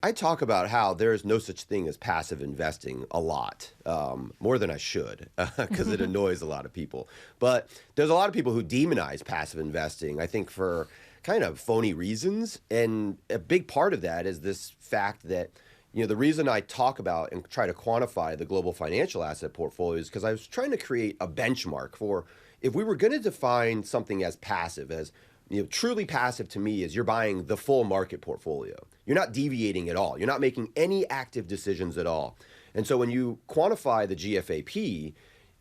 I talk about how there is no such thing as passive investing a lot, more than I should, because it annoys a lot of people. But there's a lot of people who demonize passive investing, I think, for kind of phony reasons. And a big part of that is this fact that, the reason I talk about and try to quantify the global financial asset portfolio is because I was trying to create a benchmark for if we were going to define something as passive, as truly passive to me is you're buying the full market portfolio. You're not deviating at all. You're not making any active decisions at all. And so when you quantify the GFAP,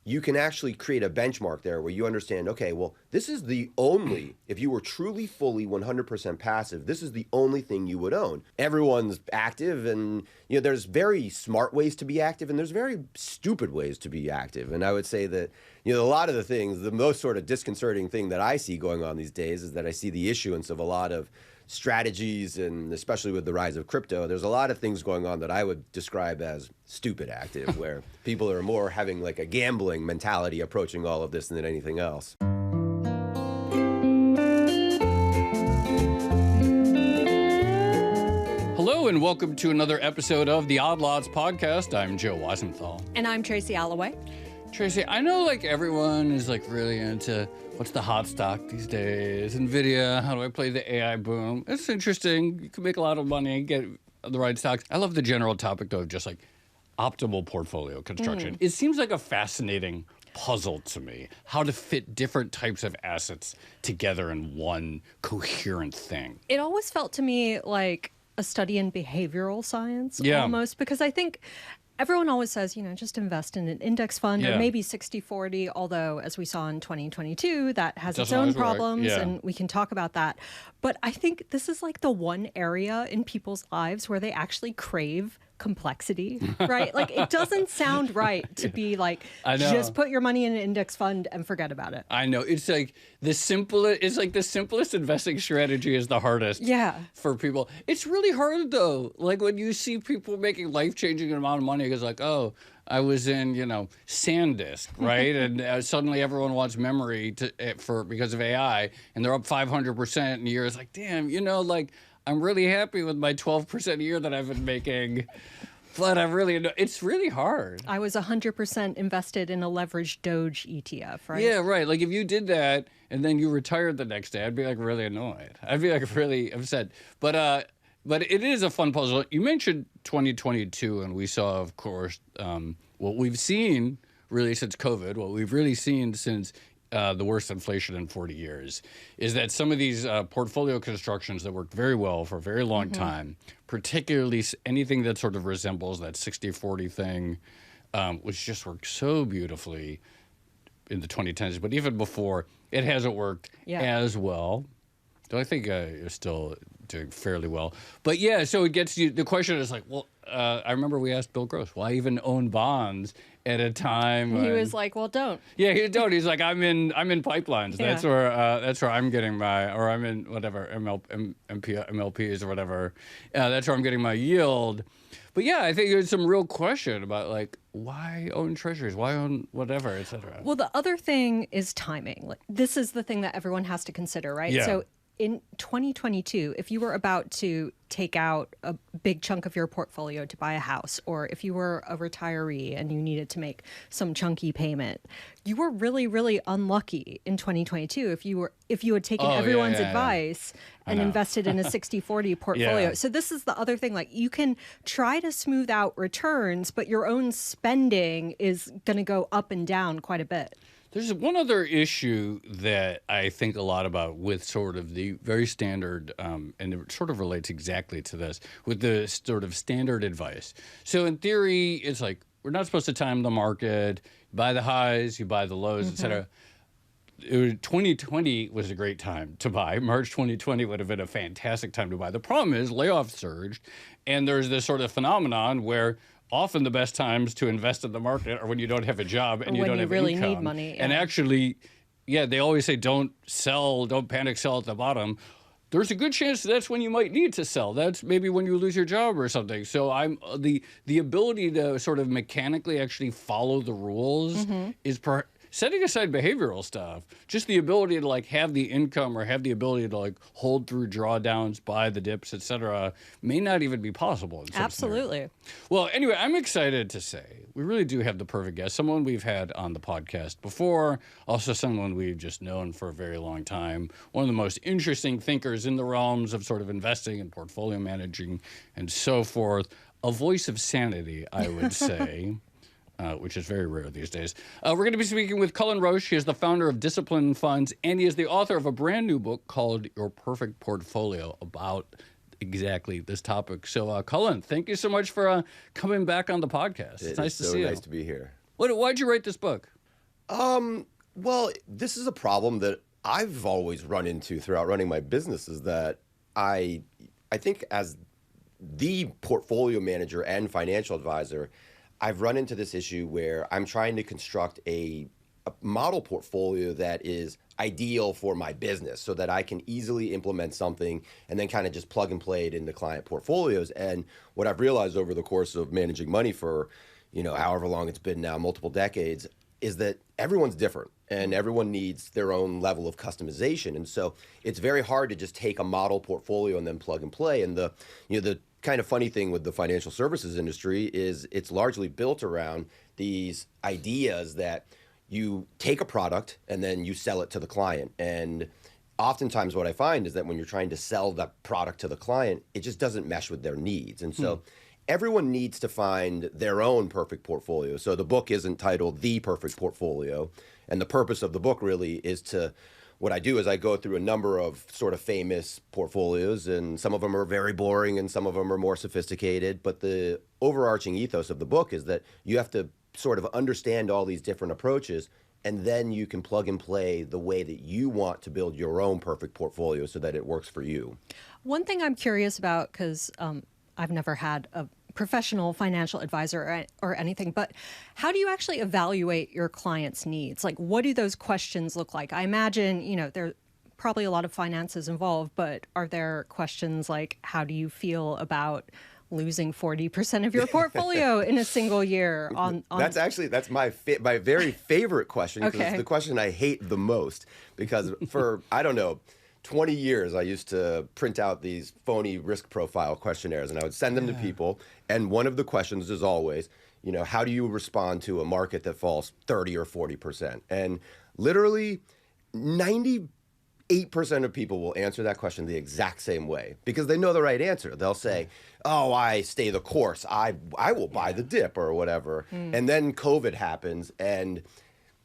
you can actually create a benchmark there where you understand, okay, well, this is the only, if you were truly fully 100% passive, this is the only thing you would own. Everyone's active and, there's very smart ways to be active and there's very stupid ways to be active. And I would say that, a lot of the things, the most sort of disconcerting thing that I see going on these days is that I see the issuance of a lot of strategies, and especially with the rise of crypto, there's a lot of things going on that I would describe as stupid active, where people are more having like a gambling mentality approaching all of this than anything else. Hello and welcome to another episode of the Odd Lots podcast. I'm Joe Weisenthal. And I'm Tracy Alloway. Tracy, I know everyone is really into what's the hot stock these days, NVIDIA, how do I play the AI boom? It's interesting. You can make a lot of money, get the right stocks. I love the general topic though of just optimal portfolio construction. It seems like a fascinating puzzle to me, how to fit different types of assets together in one coherent thing. It always felt to me like a study in behavioral science almost, because I think everyone always says, just invest in an index fund or maybe 60-40, although as we saw in 2022, that has its own problems and we can talk about that. But I think this is the one area in people's lives where they actually crave complexity, right? It doesn't sound right to be just put your money in an index fund and forget about it. I know. It's the simplest investing strategy is the hardest for people. It's really hard though. When you see people making life-changing amount of money, it's I was in, SanDisk, right? And suddenly everyone wants memory because of AI, and they're up 500% in a year. It's damn, I'm really happy with my 12% a year that I've been making, but it's really hard. I was 100% invested in a leveraged Doge ETF, right? Yeah, right. If you did that and then you retired the next day, I'd be really annoyed. I'd be really upset. But it is a fun puzzle. You mentioned 2022, and we saw, of course, what we've seen really since COVID, what we've really seen since the worst inflation in 40 years, is that some of these portfolio constructions that worked very well for a very long time, particularly anything that sort of resembles that 60-40 thing, which just worked so beautifully in the 2010s. But even before, it hasn't worked as well. So I think you're still doing fairly well. But so it gets you, the question is I remember we asked Bill Gross, why even own bonds at a time? He was well, don't. Yeah, he don't. He's I'm in pipelines. That's where I'm getting my, or I'm in whatever, MLPs or whatever. That's where I'm getting my yield. But I think there's some real question about why own treasuries, why own whatever, et cetera. Well, the other thing is timing. This is the thing that everyone has to consider, right? Yeah. So in 2022, if you were about to take out a big chunk of your portfolio to buy a house, or if you were a retiree and you needed to make some chunky payment, you were really, really unlucky in 2022 if you had taken everyone's advice and invested in a 60-40 portfolio. So this is the other thing, you can try to smooth out returns, but your own spending is going to go up and down quite a bit. There's one other issue that I think a lot about with sort of the very standard, and it sort of relates exactly to this, with the sort of standard advice. So in theory, it's we're not supposed to time the market. You buy the highs, you buy the lows, et cetera. 2020 was a great time to buy. March 2020 would have been a fantastic time to buy. The problem is layoffs surged, and there's this sort of phenomenon where often the best times to invest in the market are when you don't have a job and you don't have really income. Need money. Yeah. And actually, they always say don't panic sell at the bottom. There's a good chance that's when you might need to sell. That's maybe when you lose your job or something. So the ability to sort of mechanically actually follow the rules setting aside behavioral stuff, just the ability to like have the income or have the ability to like hold through drawdowns, buy the dips, etc., may not even be possible. In some Absolutely. scenarios. Well, anyway, I'm excited to say we really do have the perfect guest, someone we've had on the podcast before, also someone we've just known for a very long time, one of the most interesting thinkers in the realms of sort of investing and portfolio managing and so forth, a voice of sanity, I would say. Which is very rare these days. We're going to be speaking with Cullen Roche. He is the founder of Discipline Funds, and he is the author of a brand new book called Your Perfect Portfolio about exactly this topic. So, Cullen, thank you so much for coming back on the podcast. It's nice to see you. Nice to be here. Why'd you write this book? Well, this is a problem that I've always run into throughout running my business is that I think as the portfolio manager and financial advisor, I've run into this issue where I'm trying to construct a model portfolio that is ideal for my business so that I can easily implement something and then kind of just plug and play it into client portfolios. And what I've realized over the course of managing money for, however long it's been now, multiple decades, is that everyone's different and everyone needs their own level of customization. And so it's very hard to just take a model portfolio and then plug and play. And the kind of funny thing with the financial services industry is it's largely built around these ideas that you take a product and then you sell it to the client. And oftentimes what I find is that when you're trying to sell that product to the client, it just doesn't mesh with their needs. And so everyone needs to find their own perfect portfolio. So the book isn't titled The Perfect Portfolio. And the purpose of the book really is what I do is I go through a number of sort of famous portfolios, and some of them are very boring and some of them are more sophisticated. But the overarching ethos of the book is that you have to sort of understand all these different approaches, and then you can plug and play the way that you want to build your own perfect portfolio so that it works for you. One thing I'm curious about, because I've never had a professional financial advisor or anything, but how do you actually evaluate your clients' needs? Like, what do those questions look like? I imagine, there are probably a lot of finances involved, but are there questions like, how do you feel about losing 40% of your portfolio in a single year? That's my very favorite question, because Okay. it's the question I hate the most, because for, I don't know, 20 years, I used to print out these phony risk profile questionnaires, and I would send them to people. And one of the questions is always, how do you respond to a market that falls 30 or 40%? And literally 98% of people will answer that question the exact same way because they know the right answer. They'll say, oh, I stay the course. I will buy the dip or whatever. And then COVID happens, and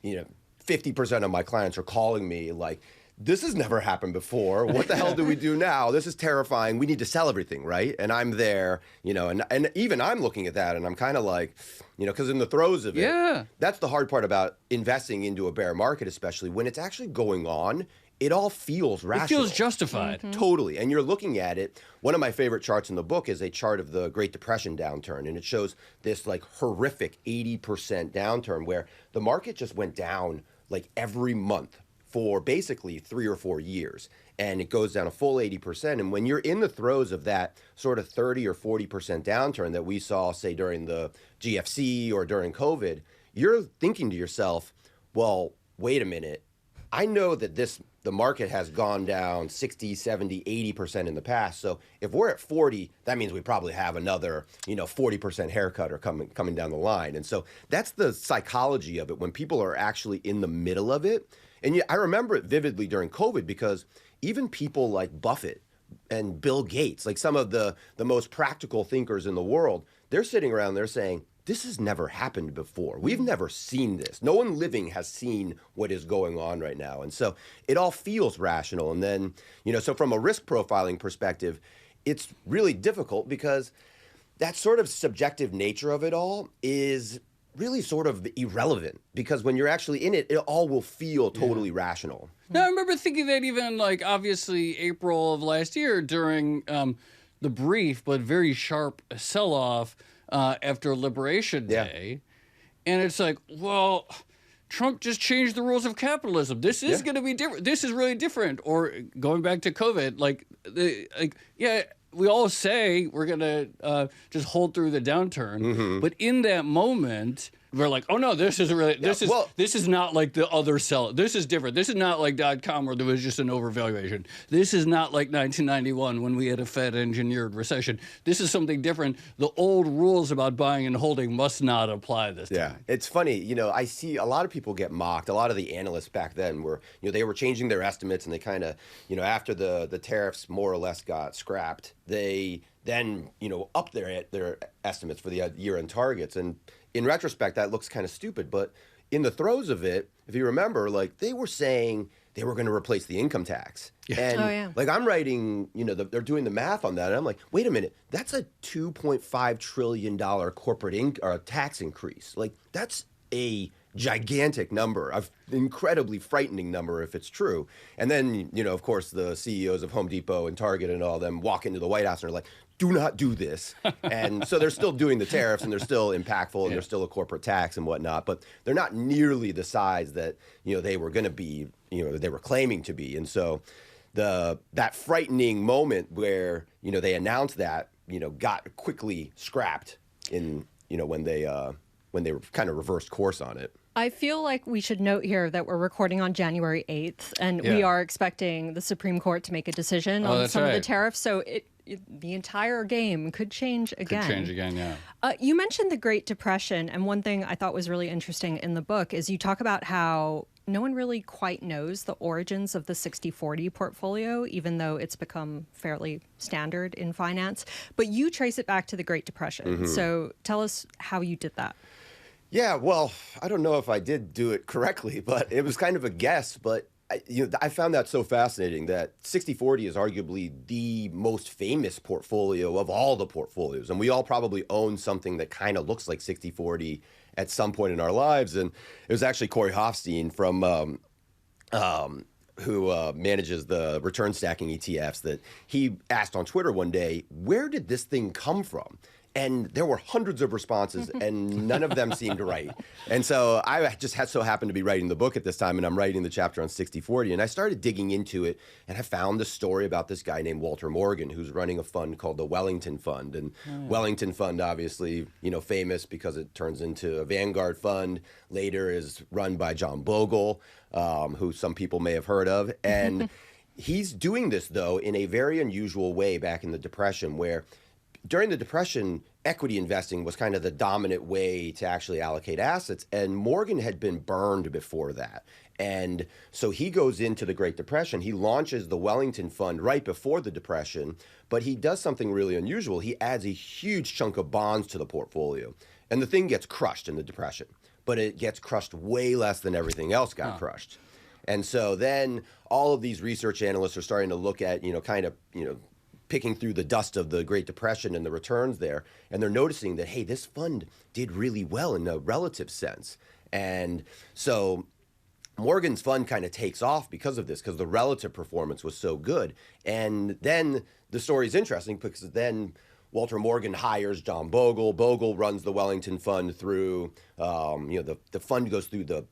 50% of my clients are calling me like, this has never happened before. What the hell do we do now? This is terrifying. We need to sell everything, right? And I'm there, and even I'm looking at that and I'm kind of like, because in the throes of it, that's the hard part about investing into a bear market, especially when it's actually going on. It all feels rational. It feels justified. Totally. And you're looking at it. One of my favorite charts in the book is a chart of the Great Depression downturn. And it shows this like horrific 80% downturn where the market just went down like every month for basically 3 or 4 years. And it goes down a full 80%. And when you're in the throes of that sort of 30 or 40% downturn that we saw, say, during the GFC or during COVID, you're thinking to yourself, well, wait a minute. I know that the market has gone down 60, 70, 80% in the past. So if we're at 40, that means we probably have another, 40% haircut or coming down the line. And so that's the psychology of it when people are actually in the middle of it. And I remember it vividly during COVID because even people like Buffett and Bill Gates, like some of the most practical thinkers in the world, they're sitting around there saying, this has never happened before. We've never seen this. No one living has seen what is going on right now. And so it all feels rational. And then, so from a risk profiling perspective, it's really difficult because that sort of subjective nature of it all is really sort of irrelevant because when you're actually in it, it all will feel totally rational. Now, I remember thinking that even like obviously April of last year during the brief but very sharp sell-off after Liberation Day. And it's like, well, Trump just changed the rules of capitalism. This is going to be different. This is really different. Or going back to COVID, we all say we're going to just hold through the downturn. But in that moment, we're like, oh no, this is really this is not like the other sell. This is different. This is not like .com where there was just an overvaluation. This is not like 1991 when we had a Fed engineered recession. This is something different. The old rules about buying and holding must not apply this time. Yeah, it's funny. I see a lot of people get mocked. A lot of the analysts back then were, they were changing their estimates, and they kind of, after the tariffs more or less got scrapped, they then, upped their estimates for the year-end targets. And in retrospect, that looks kind of stupid. But in the throes of it, if you remember, like, they were saying they were going to replace the income tax. Yeah. And like, I'm writing, they're doing the math on that. And I'm like, wait a minute, that's a $2.5 trillion corporate tax increase. Like, that's a gigantic number, an incredibly frightening number if it's true. And then, of course, the CEOs of Home Depot and Target and all them walk into the White House and are like, do not do this. And so they're still doing the tariffs, and they're still impactful, and there's still a corporate tax and whatnot, but they're not nearly the size that, they were going to be, they were claiming to be. And so that frightening moment where, they announced that, got quickly scrapped in, when they were kind of reversed course on it. I feel like we should note here that we're recording on January 8th, and we are expecting the Supreme Court to make a decision on some of the tariffs. So the entire game could change again. Could change again, yeah. You mentioned the Great Depression, and one thing I thought was really interesting in the book is you talk about how no one really quite knows the origins of the 60-40 portfolio, even though it's become fairly standard in finance. But you trace it back to the Great Depression. Mm-hmm. So tell us how you did that. Yeah, well, I don't know if I did do it correctly, but it was kind of a guess. But I found that so fascinating that 60-40 is arguably the most famous portfolio of all the portfolios. And we all probably own something that kind of looks like 60-40 at some point in our lives. And it was actually Corey Hofstein from who manages the return stacking ETFs that he asked on Twitter one day, where did this thing come from? And there were hundreds of responses, and none of them seemed right. And so I just so happened to be writing the book at this time, and I'm writing the chapter on 60-40. And I started digging into it, and I found the story about this guy named Walter Morgan, who's running a fund called the Wellington Fund. And Wellington Fund, obviously, famous because it turns into a Vanguard fund. Later is run by John Bogle, who some people may have heard of. And he's doing this, though, in a very unusual way back in the Depression, where during the Depression, equity investing was kind of the dominant way to actually allocate assets, and Morgan had been burned before that. And so he goes into the Great Depression. He launches the Wellington Fund right before the Depression, but he does something really unusual. He adds a huge chunk of bonds to the portfolio, and the thing gets crushed in the Depression, but it gets crushed way less than everything else got crushed. And so then all of these research analysts are starting to look at, picking through the dust of the Great Depression and the returns there, and they're noticing that, hey, this fund did really well in a relative sense. And so Morgan's fund kind of takes off because of this, because the relative performance was so good. And then the story is interesting because then Walter Morgan hires John Bogle. Bogle runs the Wellington Fund through, the fund goes through the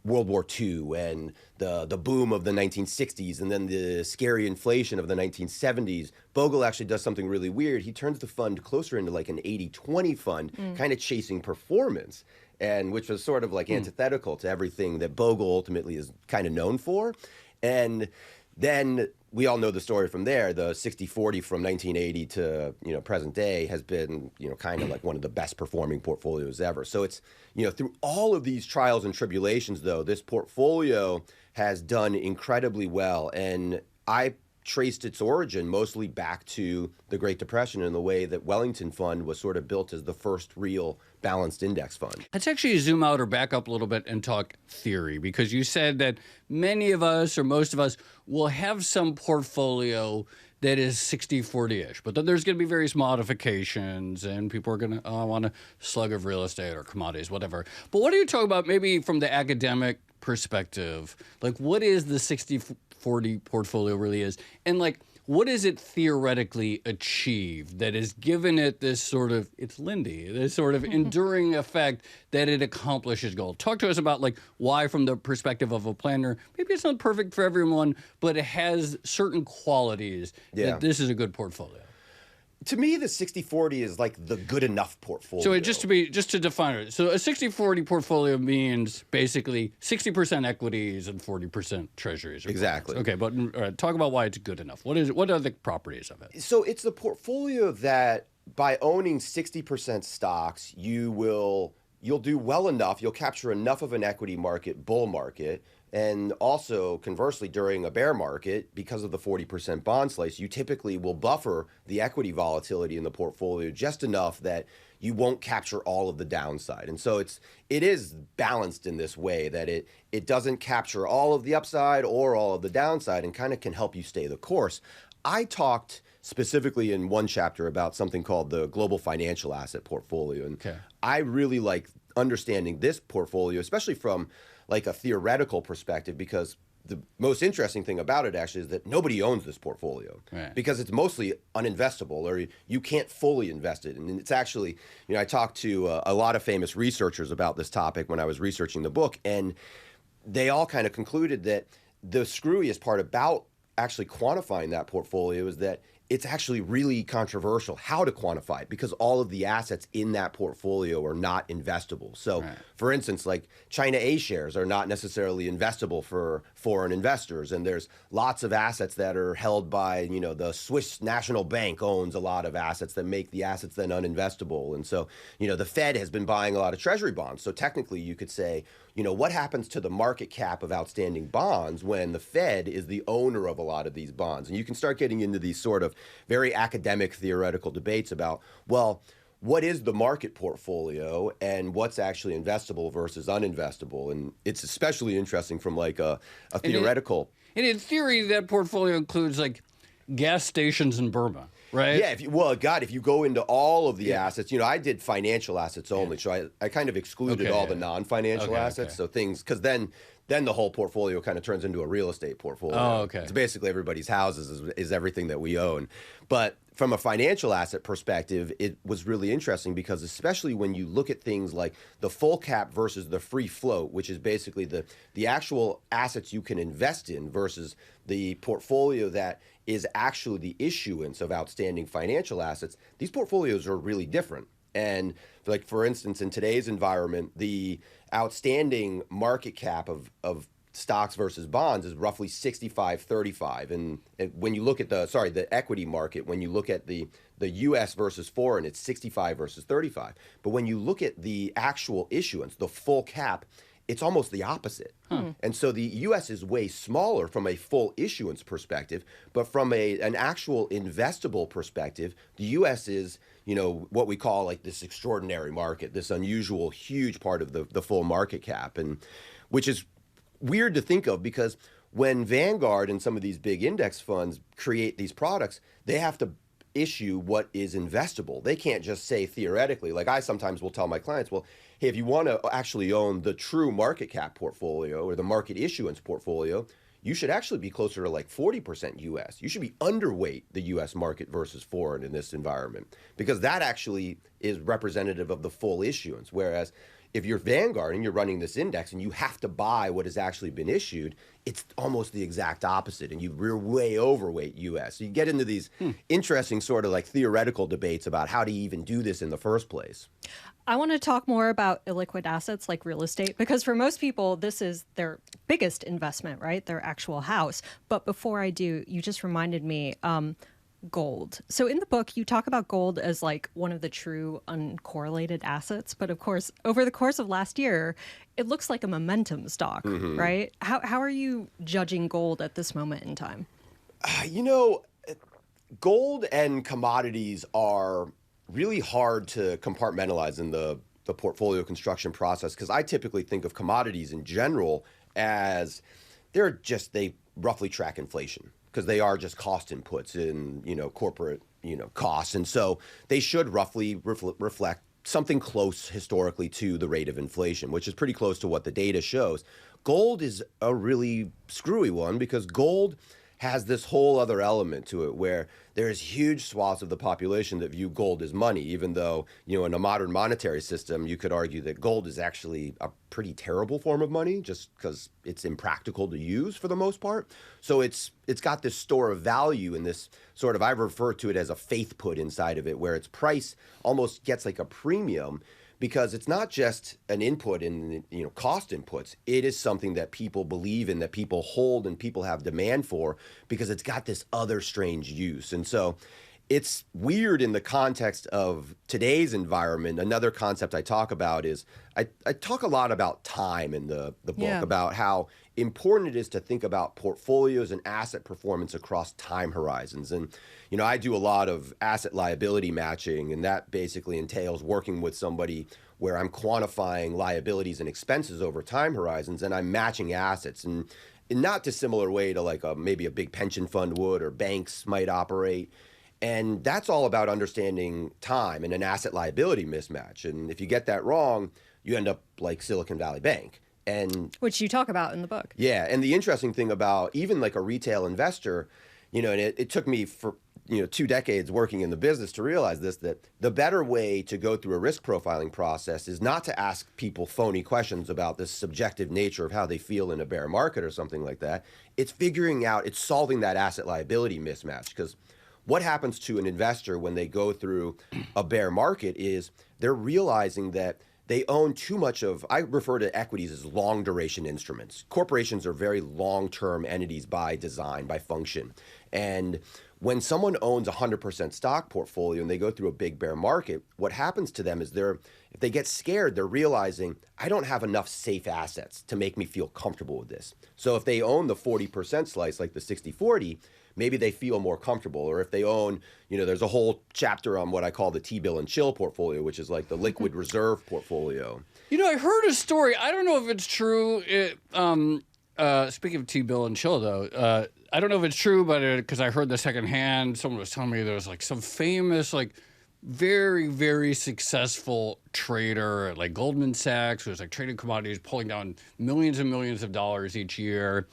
World War II and the boom of the 1960s and then the scary inflation of the 1970s. Bogle actually does something really weird. He turns the fund closer into like an 80-20 fund, kind of chasing performance, and which was sort of like antithetical to everything that Bogle ultimately is kind of known for. And then we all know the story from there. The 60-40 from 1980 to present day has been kind of like one of the best performing portfolios ever. So it's through all of these trials and tribulations, though, this portfolio has done incredibly well. And I traced its origin mostly back to the Great Depression and the way that Wellington Fund was sort of built as the first real balanced index fund. Let's actually zoom out or back up a little bit and talk theory, because you said that many of us or most of us will have some portfolio that is 60-40-ish, but then there's going to be various modifications and people are going to want a slug of real estate or commodities, whatever. But what are you talking about maybe from the academic perspective? Like, what is the 60-40 portfolio really is? And like, what does it theoretically achieve that has given it this sort of, it's Lindy, this sort of enduring effect that it accomplishes goal? Talk to us about like why from the perspective of a planner, maybe it's not perfect for everyone, but it has certain qualities that this is a good portfolio. To me, the 60-40 is like the good enough portfolio. So just to define it, so a 60-40 portfolio means basically 60% equities and 40% treasuries. Exactly. Bonds. Okay, but talk about why it's good enough. What is it? What are the properties of it? So it's the portfolio that by owning 60% stocks, you'll do well enough. You'll capture enough of an equity market, bull market. And also, conversely, during a bear market, because of the 40% bond slice, you typically will buffer the equity volatility in the portfolio just enough that you won't capture all of the downside. And so it is balanced in this way that it doesn't capture all of the upside or all of the downside and kind of can help you stay the course. I talked specifically in one chapter about something called the global financial asset portfolio. And I really like understanding this portfolio, especially from like a theoretical perspective, because the most interesting thing about it actually is that nobody owns this portfolio because it's mostly uninvestable, or you can't fully invest it. And it's actually, I talked to a lot of famous researchers about this topic when I was researching the book, and they all kind of concluded that the screwiest part about actually quantifying that portfolio is that it's actually really controversial how to quantify it, because all of the assets in that portfolio are not investable. So, for instance, like China A shares are not necessarily investable for foreign investors. And there's lots of assets that are held by, the Swiss National Bank owns a lot of assets that make the assets then uninvestable. And so, the Fed has been buying a lot of treasury bonds. So technically you could say, what happens to the market cap of outstanding bonds when the Fed is the owner of a lot of these bonds? And you can start getting into these sort of very academic theoretical debates about, well, what is the market portfolio and what's actually investable versus uninvestable? And it's especially interesting from like a theoretical. And in theory, that portfolio includes like gas stations in Burma. Right. Yeah. If you go into all of the assets, I did financial assets only. So I kind of excluded all the non-financial assets. So things, because then the whole portfolio kind of turns into a real estate portfolio. Oh, okay. It's basically everybody's houses is everything that we own. But from a financial asset perspective, it was really interesting because especially when you look at things like the full cap versus the free float, which is basically the actual assets you can invest in versus the portfolio that is actually the issuance of outstanding financial assets, these portfolios are really different. And like, for instance, in today's environment, the outstanding market cap of stocks versus bonds is roughly 65-35. And when you look at the equity market, when you look at the U.S. versus foreign, it's 65 versus 35. But when you look at the actual issuance, the full cap, it's almost the opposite. And so the U.S. is way smaller from a full issuance perspective, but from an actual investable perspective, the U.S. is, what we call like this extraordinary market, this unusual, huge part of the full market cap, and which is weird to think of because when Vanguard and some of these big index funds create these products, they have to issue what is investable. They can't just say theoretically, like I sometimes will tell my clients, well, hey, if you want to actually own the true market cap portfolio or the market issuance portfolio, you should actually be closer to like 40% U.S. You should be underweight the U.S. market versus foreign in this environment because that actually is representative of the full issuance. Whereas if you're Vanguard and you're running this index and you have to buy what has actually been issued, it's almost the exact opposite, and you're way overweight U.S. So you get into these interesting sort of like theoretical debates about how to even do this in the first place. I want to talk more about illiquid assets like real estate, because for most people, this is their biggest investment, right? Their actual house. But before I do, you just reminded me, gold. So in the book, you talk about gold as like one of the true uncorrelated assets. But of course, over the course of last year, it looks like a momentum stock, right? How are you judging gold at this moment in time? Gold and commodities are really hard to compartmentalize in the portfolio construction process because I typically think of commodities in general as they roughly track inflation because they are just cost inputs in corporate costs, and so they should roughly reflect something close historically to the rate of inflation, which is pretty close to what the data shows. Gold is a really screwy one because gold has this whole other element to it where there's huge swaths of the population that view gold as money, even though, in a modern monetary system, you could argue that gold is actually a pretty terrible form of money just because it's impractical to use for the most part. So it's got this store of value and this sort of, I refer to it as a faith put inside of it, where its price almost gets like a premium because it's not just an input in cost inputs. It is something that people believe in, that people hold, and people have demand for because it's got this other strange use. And so it's weird in the context of today's environment. Another concept I talk about is I talk a lot about time in the book, about how important it is to think about portfolios and asset performance across time horizons. And, I do a lot of asset liability matching, and that basically entails working with somebody where I'm quantifying liabilities and expenses over time horizons, and I'm matching assets in not dissimilar way to like maybe a big pension fund would or banks might operate. And that's all about understanding time and an asset liability mismatch. And if you get that wrong, you end up like Silicon Valley Bank. And which you talk about in the book. Yeah. And the interesting thing about even like a retail investor, and it took me for 2 decades working in the business to realize this, that the better way to go through a risk profiling process is not to ask people phony questions about this subjective nature of how they feel in a bear market or something like that. It's solving that asset liability mismatch. Because what happens to an investor when they go through a bear market is they're realizing that they own too much of, I refer to equities as long duration instruments. Corporations are very long-term entities by design, by function. And when someone owns a 100% stock portfolio and they go through a big bear market, what happens to them is if they get scared, they're realizing, I don't have enough safe assets to make me feel comfortable with this. So if they own the 40% slice, like the 60-40, maybe they feel more comfortable. Or if they own, there's a whole chapter on what I call the T-bill and chill portfolio, which is like the liquid reserve portfolio. I heard a story. I don't know if it's true. Speaking of T-bill and chill, though, I don't know if it's true, but because I heard the secondhand, someone was telling me there was like some famous, like very, very successful trader at like Goldman Sachs who was like trading commodities, pulling down millions and millions of dollars each year.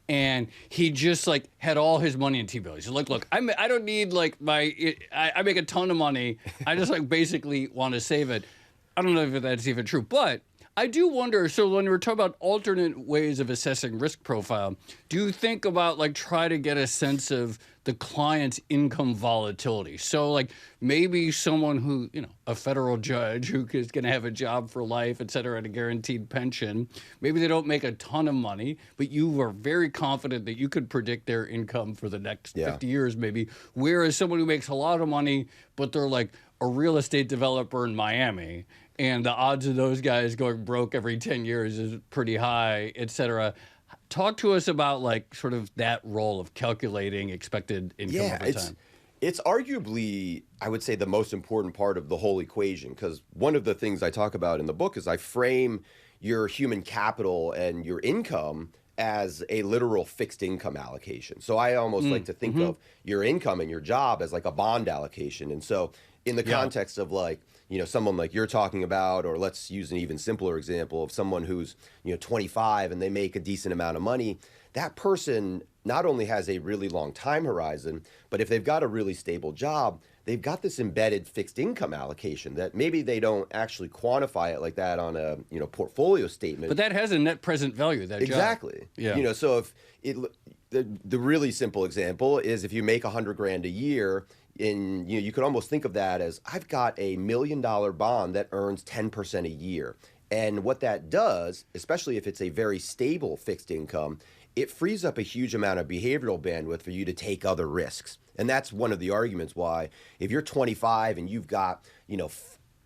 And he just like had all his money in T-bills. He's like, look, I don't need like I make a ton of money. I just like basically want to save it. I don't know if that's even true, but I do wonder, so when we're talking about alternate ways of assessing risk profile, do you think about like try to get a sense of the client's income volatility? So like maybe someone who, a federal judge who is going to have a job for life, et cetera, and a guaranteed pension, maybe they don't make a ton of money, but you are very confident that you could predict their income for the next 50 years maybe. Whereas someone who makes a lot of money, but they're like a real estate developer in Miami, and the odds of those guys going broke every 10 years is pretty high, et cetera. Talk to us about like sort of that role of calculating expected income over time. It's arguably, I would say, the most important part of the whole equation, because one of the things I talk about in the book is I frame your human capital and your income as a literal fixed income allocation. So I almost like to think of your income and your job as like a bond allocation. And so in the context of like, someone like you're talking about, or let's use an even simpler example of someone who's, 25 and they make a decent amount of money, that person not only has a really long time horizon, but if they've got a really stable job, they've got this embedded fixed income allocation that maybe they don't actually quantify it like that on a, portfolio statement. But that has a net present value, that exactly. Job. Yeah. So if the really simple example is if you make $100,000 a year, you could almost think of that as I've got $1 million bond that earns 10% a year. And what that does, especially if it's a very stable fixed income, it frees up a huge amount of behavioral bandwidth for you to take other risks. And that's one of the arguments why if you're 25 and you've got,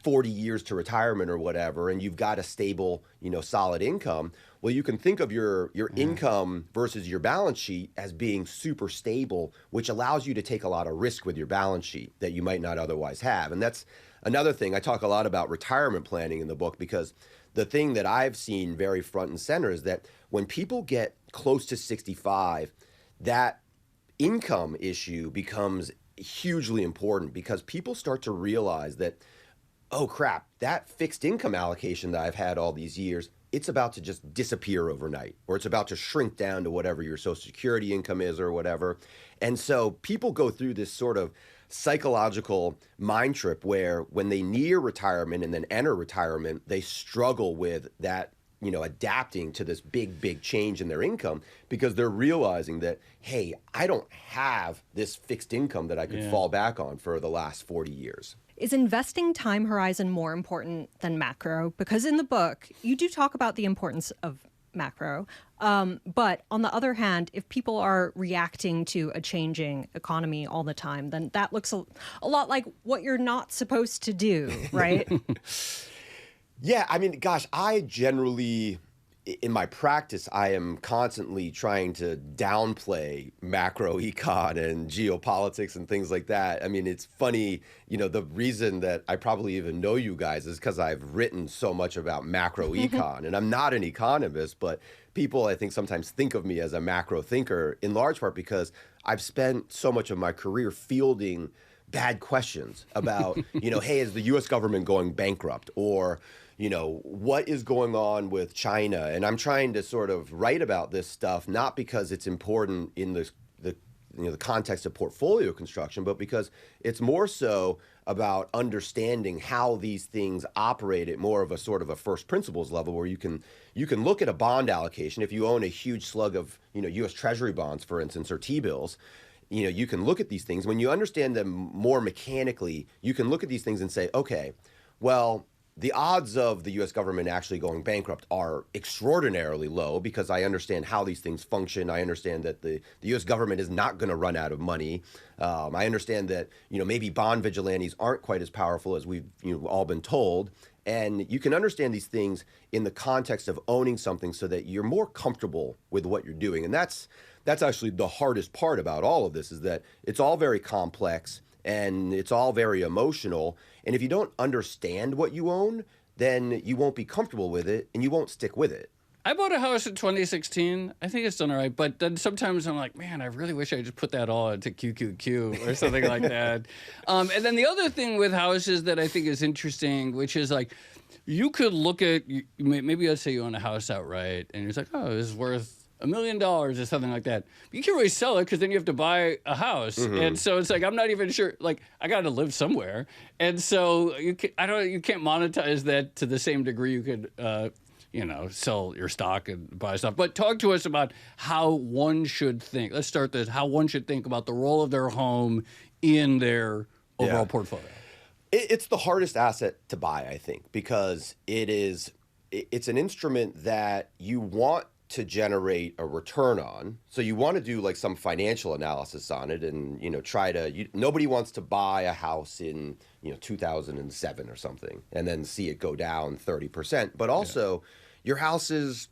40 years to retirement or whatever, and you've got a stable, solid income, well, you can think of your income versus your balance sheet as being super stable, which allows you to take a lot of risk with your balance sheet that you might not otherwise have. And that's another thing. I talk a lot about retirement planning in the book, because the thing that I've seen very front and center is that when people get close to 65, that income issue becomes hugely important, because people start to realize that, oh crap, that fixed income allocation that I've had all these years it's about to just disappear overnight, or it's about to shrink down to whatever your Social Security income is or whatever. And so people go through this sort of psychological mind trip where when they near retirement and then enter retirement, they struggle with that, adapting to this big change in their income, because they're realizing that, hey, I don't have this fixed income that I could fall back on for the last 40 years. Is investing time horizon more important than macro? Because in the book, you do talk about the importance of macro. But on the other hand, if people are reacting to a changing economy all the time, then that looks a lot like what you're not supposed to do, right? Yeah, I mean, gosh, I generally, in my practice, I am constantly trying to downplay macro econ and geopolitics and things like that. I mean, it's funny, the reason that I probably even know you guys is because I've written so much about macro econ, and I'm not an economist, but people, I think, sometimes think of me as a macro thinker, in large part because I've spent so much of my career fielding bad questions about, hey, is the U.S. government going bankrupt? Or, what is going on with China? And I'm trying to sort of write about this stuff, not because it's important in the context of portfolio construction, but because it's more so about understanding how these things operate at more of a sort of a first principles level, where you can look at a bond allocation. If you own a huge slug of, U.S. Treasury bonds, for instance, or T-bills, you can look at these things. When you understand them more mechanically, you can look at these things and say, okay, well, the odds of the U.S. government actually going bankrupt are extraordinarily low, because I understand how these things function. I understand that the U.S. government is not going to run out of money. I understand that, maybe bond vigilantes aren't quite as powerful as we've all been told. And you can understand these things in the context of owning something so that you're more comfortable with what you're doing. And that's actually the hardest part about all of this, is that it's all very complex and it's all very emotional. And if you don't understand what you own, then you won't be comfortable with it and you won't stick with it. I bought a house in 2016. I think it's done all right. But then sometimes I'm like, man, I really wish I just put that all into QQQ or something like that. And then the other thing with houses that I think is interesting, which is like, you could look at, maybe let's say you own a house outright and you're like, oh, this is worth $1 million or something like that. But you can't really sell it because then you have to buy a house. Mm-hmm. And so it's like, I'm not even sure, like, I got to live somewhere. And so you can't monetize that to the same degree you could, sell your stock and buy stuff. But talk to us about how one should think. Let's start this. How one should think about the role of their home in their overall portfolio. It's the hardest asset to buy, I think, because it's an instrument that you want to generate a return on. So you want to do like some financial analysis on it and, nobody wants to buy a house in, 2007 or something and then see it go down 30%. But also your house is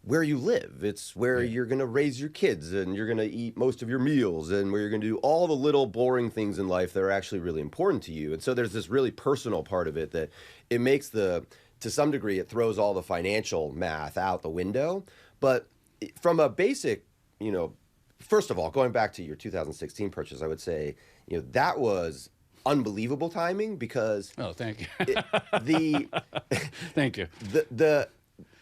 where you live. It's where you're going to raise your kids and you're going to eat most of your meals and where you're going to do all the little boring things in life that are actually really important to you. And so there's this really personal part of it that it makes to some degree, it throws all the financial math out the window. But from a basic, first of all, going back to your 2016 purchase, I would say, that was unbelievable timing because thank you. Thank you.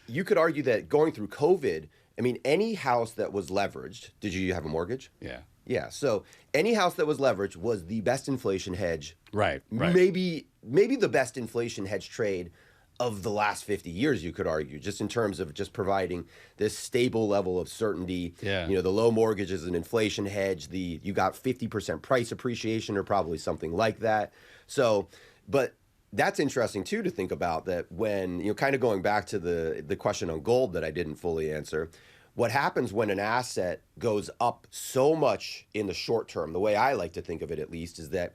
You could argue that going through COVID, I mean, any house that was leveraged, did you have a mortgage? Yeah. Yeah. So any house that was leveraged was the best inflation hedge. Right. Maybe the best inflation hedge trade of the last 50 years, you could argue, just in terms of just providing this stable level of certainty. Yeah. The low mortgage is an inflation hedge. You got 50% price appreciation or probably something like that. So, but that's interesting too to think about that when, kind of going back to the question on gold that I didn't fully answer. What happens when an asset goes up so much in the short term, the way I like to think of it at least, is that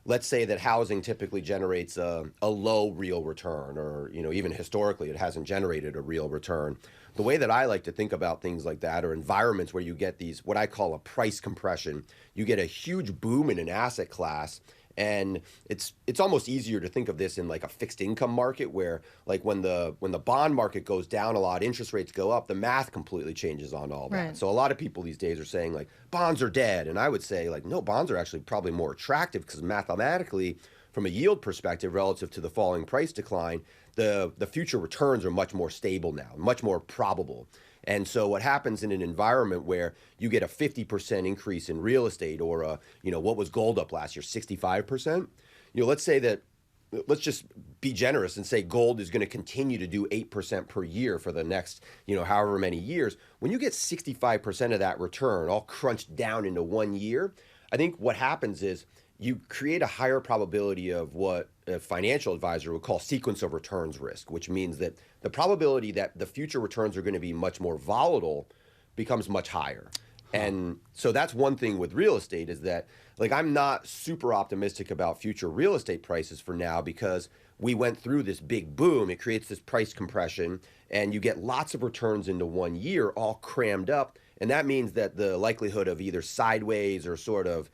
let's say that housing typically generates a low real return, or even historically it hasn't generated a real return. The way that I like to think about things like that are environments where you get these, what I call a price compression. You get a huge boom in an asset class, and it's almost easier to think of this in like a fixed income market where like when the bond market goes down a lot, interest rates go up, the math completely changes on all that. Right. So a lot of people these days are saying like bonds are dead, and I would say like no, bonds are actually probably more attractive because mathematically from a yield perspective relative to the falling price decline, the future returns are much more stable now, much more probable. And so what happens in an environment where you get a 50% increase in real estate, or what was gold up last year, 65%, let's say that, let's just be generous and say gold is going to continue to do 8% per year for the next, however many years. When you get 65% of that return all crunched down into 1 year, I think what happens is you create a higher probability of what a financial advisor would call sequence of returns risk, which means that the probability that the future returns are going to be much more volatile becomes much higher. And so that's one thing with real estate, is that, like, I'm not super optimistic about future real estate prices for now, because we went through this big boom. It creates this price compression, and you get lots of returns into 1 year all crammed up. And that means that the likelihood of either sideways or sort of,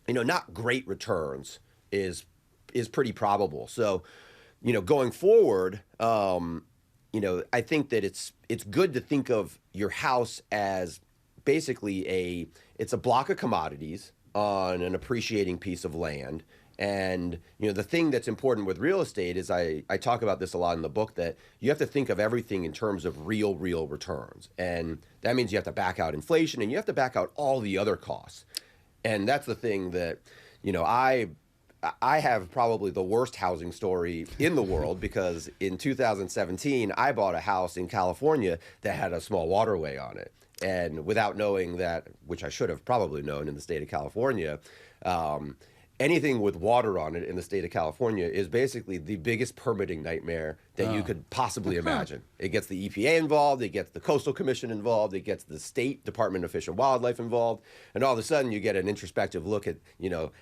not great returns is pretty probable. So, going forward, I think that it's good to think of your house as basically it's a block of commodities on an appreciating piece of land. And, the thing that's important with real estate is, I talk about this a lot in the book, that you have to think of everything in terms of real returns. And that means you have to back out inflation, and you have to back out all the other costs. And that's the thing that, I have probably the worst housing story in the world, because in 2017, I bought a house in California that had a small waterway on it. And without knowing that, which I should have probably known in the state of California, anything with water on it in the state of California is basically the biggest permitting nightmare that you could possibly imagine. It gets the EPA involved, it gets the Coastal Commission involved, it gets the State Department of Fish and Wildlife involved, and all of a sudden you get an introspective look at,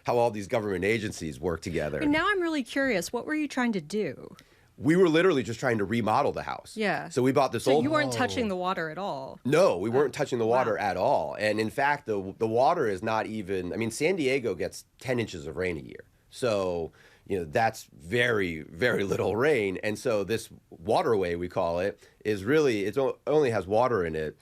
how all these government agencies work together. And now I'm really curious, what were you trying to do? We were literally just trying to remodel the house. Yeah. So we bought this So old... you weren't touching the water at all? No, we weren't touching the water at all. And in fact, the water is not even... San Diego gets 10 inches of rain a year. So, that's very, very little rain. And so this waterway, we call it, is really... It only has water in it,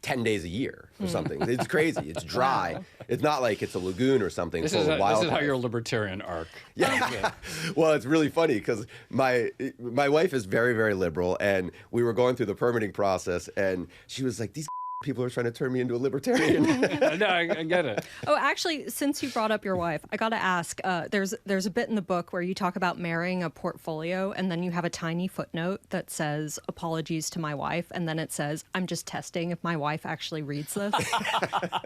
10 days a year or something. It's crazy. It's dry. Wow. It's not like it's a lagoon or something. This is how your libertarian arc. Yeah. Well, it's really funny because my wife is very, very liberal, and we were going through the permitting process, and she was like, these people are trying to turn me into a libertarian. No, I get it. Oh, actually, since you brought up your wife, I got to ask, there's a bit in the book where you talk about marrying a portfolio, and then you have a tiny footnote that says, apologies to my wife, and then it says, I'm just testing if my wife actually reads this.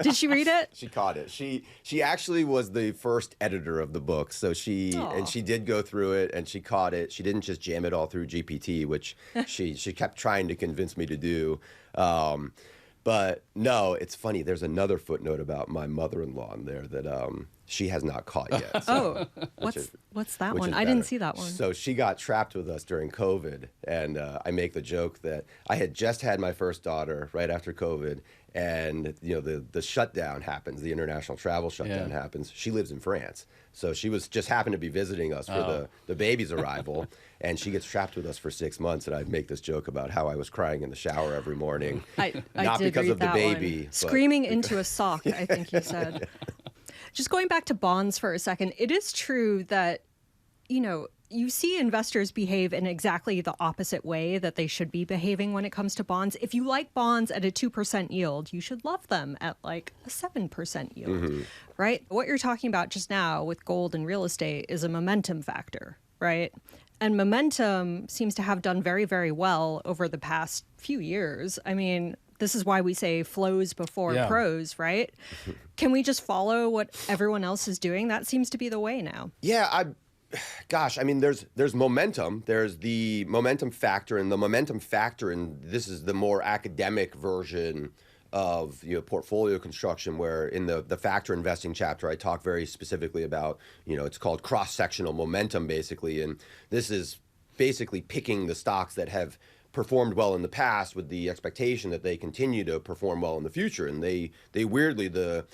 Did she read it? She caught it. She actually was the first editor of the book, so she did go through it, and she caught it. She didn't just jam it all through GPT, which she kept trying to convince me to do. But no, it's funny. There's another footnote about my mother-in-law in there that she has not caught yet. So, what's that one? I didn't see that one. So she got trapped with us during COVID, and I make the joke that I had just had my first daughter right after COVID, and the shutdown happens, the international travel shutdown happens. She lives in France, so she was just happened to be visiting us for the baby's arrival. And she gets trapped with us for 6 months, and I'd make this joke about how I was crying in the shower every morning. Not because of the baby. Screaming into a sock, I think you said. Just going back to bonds for a second, it is true that, you see investors behave in exactly the opposite way that they should be behaving when it comes to bonds. If you like bonds at a 2% yield, you should love them at like a 7% yield, right? What you're talking about just now with gold and real estate is a momentum factor, right? And momentum seems to have done very, very well over the past few years. This is why we say flows before pros, right? Can we just follow what everyone else is doing? That seems to be the way now. Yeah, there's momentum. There's the momentum factor, and the momentum factor, and this is the more academic version of portfolio construction, where in the factor investing chapter I talk very specifically about it's called cross-sectional momentum basically, and this is basically picking the stocks that have performed well in the past with the expectation that they continue to perform well in the future, and they weirdly the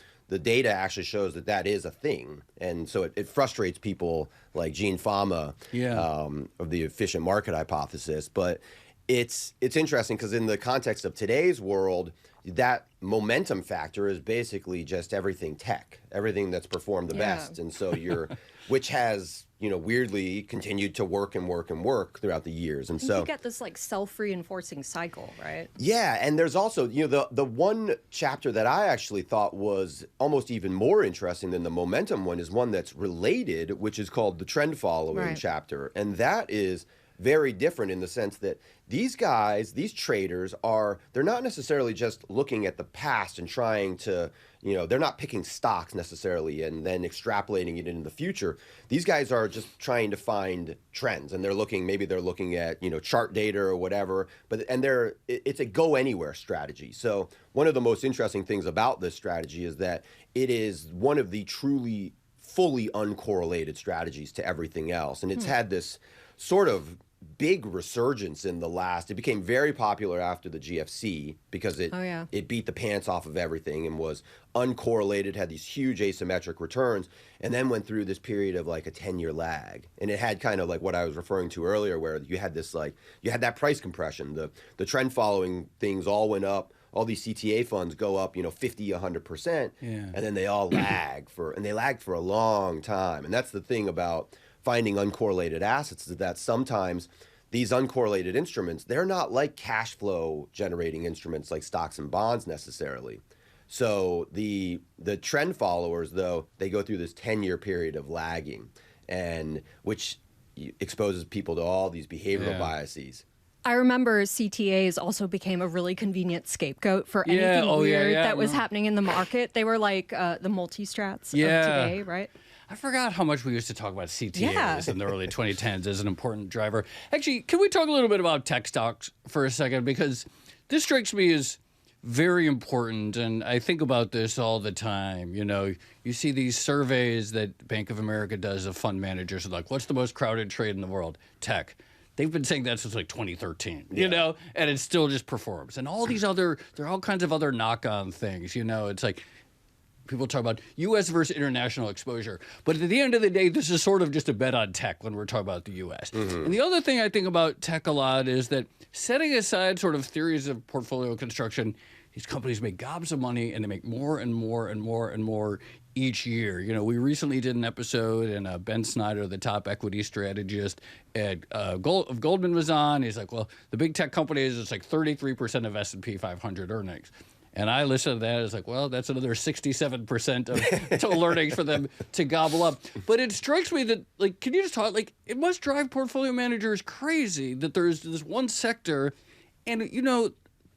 data actually shows that is a thing, and so it frustrates people like Gene Fama of the efficient market hypothesis, but it's interesting because in the context of today's world, that momentum factor is basically just everything tech, everything that's performed the best. And so which has, weirdly continued to work and work and work throughout the years. And so you get this like self-reinforcing cycle, right? Yeah. And there's also, the one chapter that I actually thought was almost even more interesting than the momentum one is one that's related, which is called the trend following chapter. And that is very different in the sense that these guys, these traders they're not necessarily just looking at the past and trying to, they're not picking stocks necessarily and then extrapolating it into the future. These guys are just trying to find trends, and maybe they're looking at, chart data or whatever, it's a go anywhere strategy. So one of the most interesting things about this strategy is that it is one of the truly fully uncorrelated strategies to everything else. And it's had this sort of big resurgence it became very popular after the GFC because it beat the pants off of everything and was uncorrelated, had these huge asymmetric returns, and then went through this period of like a 10-year lag. And it had kind of like what I was referring to earlier, where you had that price compression. The trend following things all went up. All these CTA funds go up, 50, 100%, and then they all lag for a long time. And that's the thing about finding uncorrelated assets, is that sometimes these uncorrelated instruments, they're not like cash flow generating instruments like stocks and bonds necessarily. So the trend followers, though, they go through this 10-year period of lagging, and which exposes people to all these behavioral biases. I remember CTAs also became a really convenient scapegoat for anything weird that was happening in the market. They were like the multi-strats of today, right? I forgot how much we used to talk about CTAs in the early 2010s as an important driver. Actually, can we talk a little bit about tech stocks for a second? Because this strikes me as very important, and I think about this all the time. You see these surveys that Bank of America does of fund managers, like, what's the most crowded trade in the world? Tech. They've been saying that since like 2013, and it still just performs. And all these there are all kinds of other knock-on things, It's like people talk about U.S. versus international exposure. But at the end of the day, this is sort of just a bet on tech when we're talking about the U.S. And the other thing I think about tech a lot is that setting aside sort of theories of portfolio construction, these companies make gobs of money, and they make more and more and more and more each year. We recently did an episode, and Ben Snyder, the top equity strategist at Goldman, was on. He's like, well, the big tech companies, it's like 33% of S&P 500 earnings. And I listened to that. It's like, well, that's another 67% of total earnings for them to gobble up. But it strikes me that, like, can you just talk, like, it must drive portfolio managers crazy that there's this one sector, and,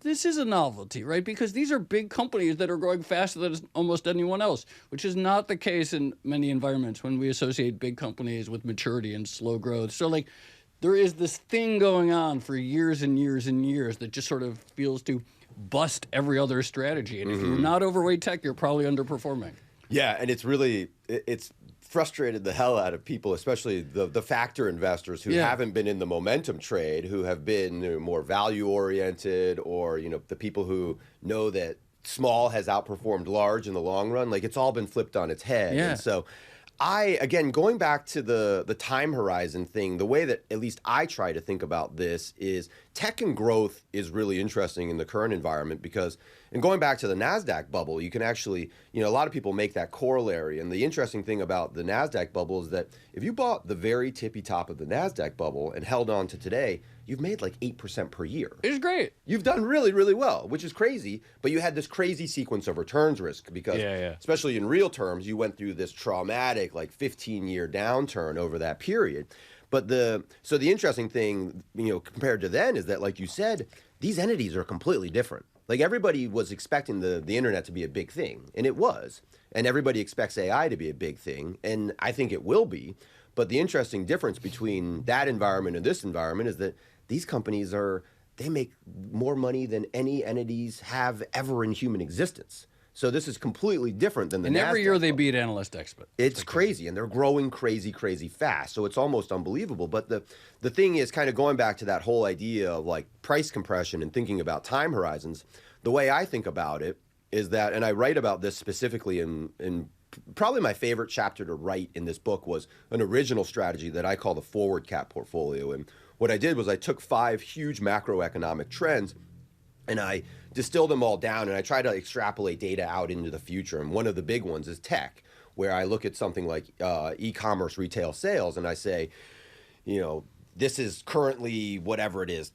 this is a novelty, right? Because these are big companies that are growing faster than almost anyone else, which is not the case in many environments when we associate big companies with maturity and slow growth. So, like, there is this thing going on for years and years and years that just sort of feels to bust every other strategy. And if you're not overweight tech, you're probably underperforming. Yeah, and it's frustrated the hell out of people, especially the factor investors who haven't been in the momentum trade, who have been more value oriented, or the people who know that small has outperformed large in the long run. Like, it's all been flipped on its head. Yeah. And so again, going back to the time horizon thing, the way that at least I try to think about this is tech and growth is really interesting in the current environment because, and going back to the NASDAQ bubble, you can actually, a lot of people make that corollary. And the interesting thing about the NASDAQ bubble is that if you bought the very tippy top of the NASDAQ bubble and held on to today, you've made like 8% per year. It's great. You've done really, really well, which is crazy. But you had this crazy sequence of returns risk because, especially in real terms, you went through this traumatic, like 15-year downturn over that period. But the interesting thing, compared to then is that, like you said, these entities are completely different. Like, everybody was expecting the internet to be a big thing, and it was. And everybody expects AI to be a big thing, and I think it will be. But the interesting difference between that environment and this environment is that these companies they make more money than any entities have ever in human existence. So this is completely different than the NASDAQ. And every year they beat analyst experts. It's crazy, and they're growing crazy, crazy fast. So it's almost unbelievable. But the thing is, kind of going back to that whole idea of like price compression and thinking about time horizons, the way I think about it is that, and I write about this specifically in probably my favorite chapter to write in this book was an original strategy that I call the forward cap portfolio. And what I did was I took 5 huge macroeconomic trends and I distill them all down and I try to extrapolate data out into the future. And one of the big ones is tech, where I look at something like e-commerce retail sales and I say, this is currently whatever it is,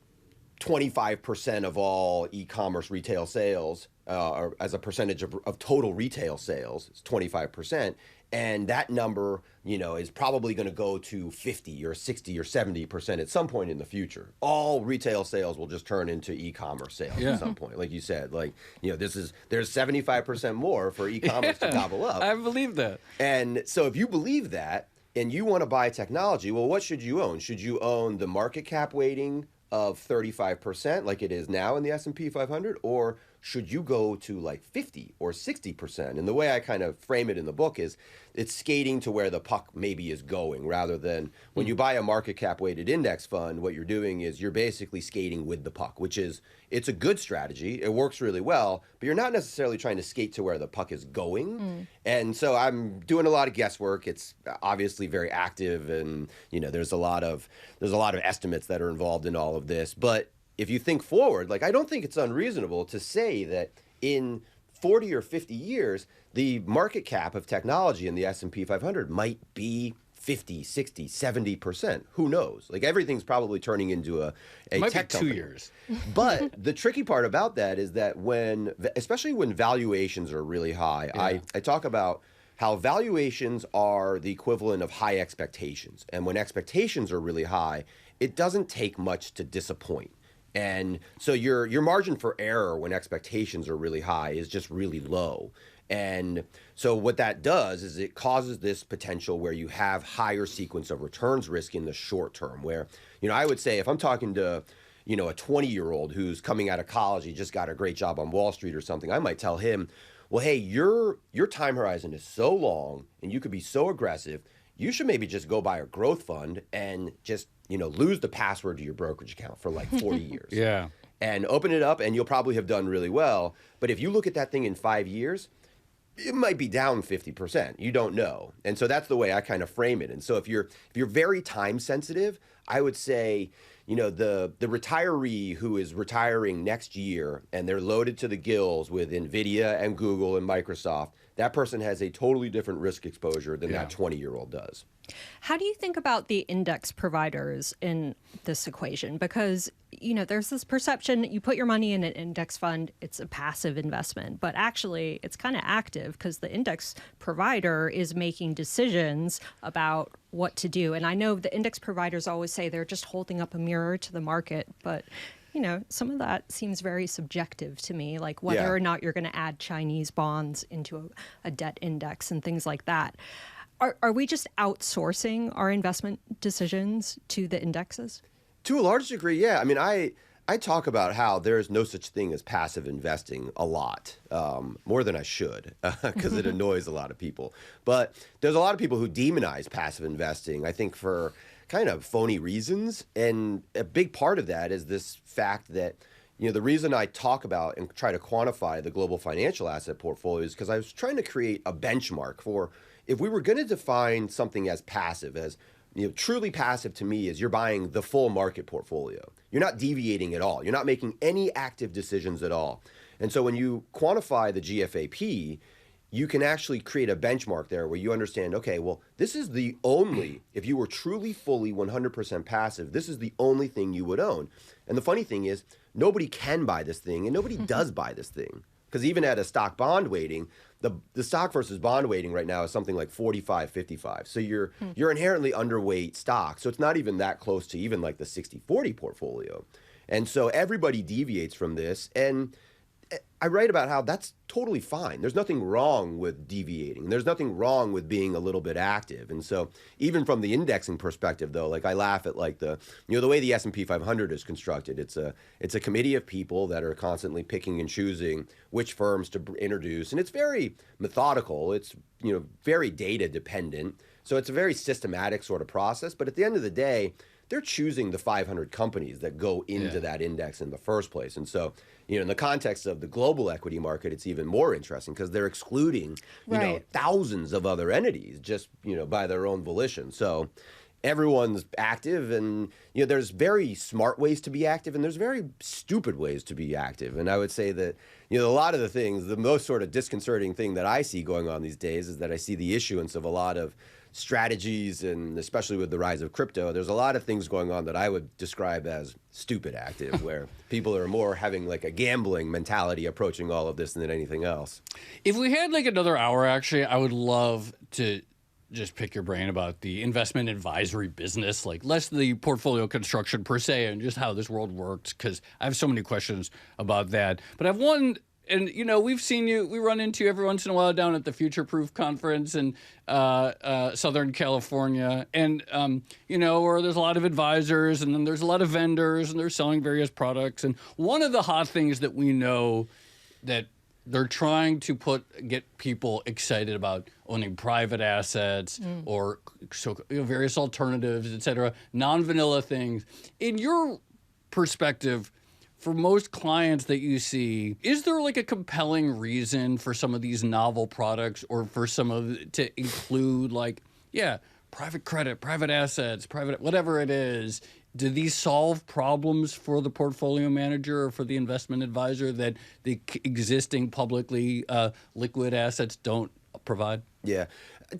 25% of all e-commerce retail sales, or as a percentage of total retail sales, it's 25%. And that number, is probably going to go to 50 or 60 or 70% at some point in the future. All retail sales will just turn into e-commerce sales at some point. Like you said, there's 75% more for e-commerce to gobble up. I believe that. And so if you believe that and you want to buy technology, well, what should you own? Should you own the market cap weighting of 35% like it is now in the S&P 500, or should you go to like 50 or 60%? And the way I kind of frame it in the book is it's skating to where the puck maybe is going, rather than when you buy a market cap weighted index fund, what you're doing is you're basically skating with the puck, which is, it's a good strategy. It works really well, but you're not necessarily trying to skate to where the puck is going. And so I'm doing a lot of guesswork. It's obviously very active, and there's a lot of estimates that are involved in all of this. But if you think forward, I don't think it's unreasonable to say that in 40 or 50 years, the market cap of technology in the S&P 500 might be 50, 60, 70%. Who knows? Everything's probably turning into a might tech be 2 company. years. But the tricky part about that is that especially when valuations are really high, I talk about how valuations are the equivalent of high expectations. And when expectations are really high, it doesn't take much to disappoint. And so your margin for error when expectations are really high is just really low. And so what that does is it causes this potential where you have higher sequence of returns risk in the short term, where, I would say if I'm talking to, a 20-year-old who's coming out of college, he just got a great job on Wall Street or something, I might tell him, well, hey, your time horizon is so long and you could be so aggressive, you should maybe just go buy a growth fund and just lose the password to your brokerage account for 40 years. Yeah. And open it up, and you'll probably have done really well. But if you look at that thing in 5 years, it might be down 50%. You don't know. And so that's the way I kind of frame it. And so if you're very time sensitive, I would say, the retiree who is retiring next year and they're loaded to the gills with NVIDIA and Google and Microsoft, that person has a totally different risk exposure than that 20-year-old does. How do you think about the index providers in this equation? Because, there's this perception that you put your money in an index fund, it's a passive investment, but actually it's kind of active because the index provider is making decisions about what to do. And I know the index providers always say they're just holding up a mirror to the market, but some of that seems very subjective to me, like whether or not you're going to add Chinese bonds into a debt index and things like that. Are we just outsourcing our investment decisions to the indexes? To a large degree, yeah. I mean, I talk about how there's no such thing as passive investing a lot, more than I should, because it annoys a lot of people. But there's a lot of people who demonize passive investing, I think, for kind of phony reasons. And a big part of that is this fact that, the reason I talk about and try to quantify the global financial asset portfolio is because I was trying to create a benchmark for if we were going to define something as passive, as truly passive to me is you're buying the full market portfolio. You're not deviating at all. You're not making any active decisions at all. And so when you quantify the GFAP, you can actually create a benchmark there where you understand, okay, well, this is the only, if you were truly fully 100% passive, this is the only thing you would own. And the funny thing is, nobody can buy this thing and nobody does buy this thing. Because even at a stock bond weighting, the stock versus bond weighting right now is something like 45-55. So you're inherently underweight stock. So it's not even that close to even like the 60-40 portfolio. And so everybody deviates from this. And I write about how that's totally fine. There's nothing wrong with deviating. There's nothing wrong with being a little bit active. And so even from the indexing perspective, though, I laugh at the way the S&P 500 is constructed. It's a committee of people that are constantly picking and choosing which firms to introduce. And it's very methodical. It's, very data dependent. So it's a very systematic sort of process. But at the end of the day, they're choosing the 500 companies that go into that index in the first place. And so, in the context of the global equity market, it's even more interesting because they're excluding, thousands of other entities just, by their own volition. So everyone's active, and there's very smart ways to be active, and there's very stupid ways to be active. And I would say that a lot of the things, the most sort of disconcerting thing that I see going on these days is that I see the issuance of a lot of strategies, and especially with the rise of crypto, there's a lot of things going on that I would describe as stupid active, where people are more having like a gambling mentality approaching all of this than anything else. If we had like another hour, actually, I would love to just pick your brain about the investment advisory business, like less the portfolio construction per se, and just how this world works, because I have so many questions about that. But I have one. And, we've seen you, we run into you every once in a while down at the Future Proof Conference in Southern California. And, where there's a lot of advisors, and then there's a lot of vendors, and they're selling various products. And one of the hot things that we know that they're trying to get people excited about owning private assets or various alternatives, et cetera, non-vanilla things. In your perspective, for most clients that you see, is there like a compelling reason for some of these novel products, or for some of to include private credit, private assets, private whatever it is? Do these solve problems for the portfolio manager or for the investment advisor that the existing publicly liquid assets don't provide? Yeah.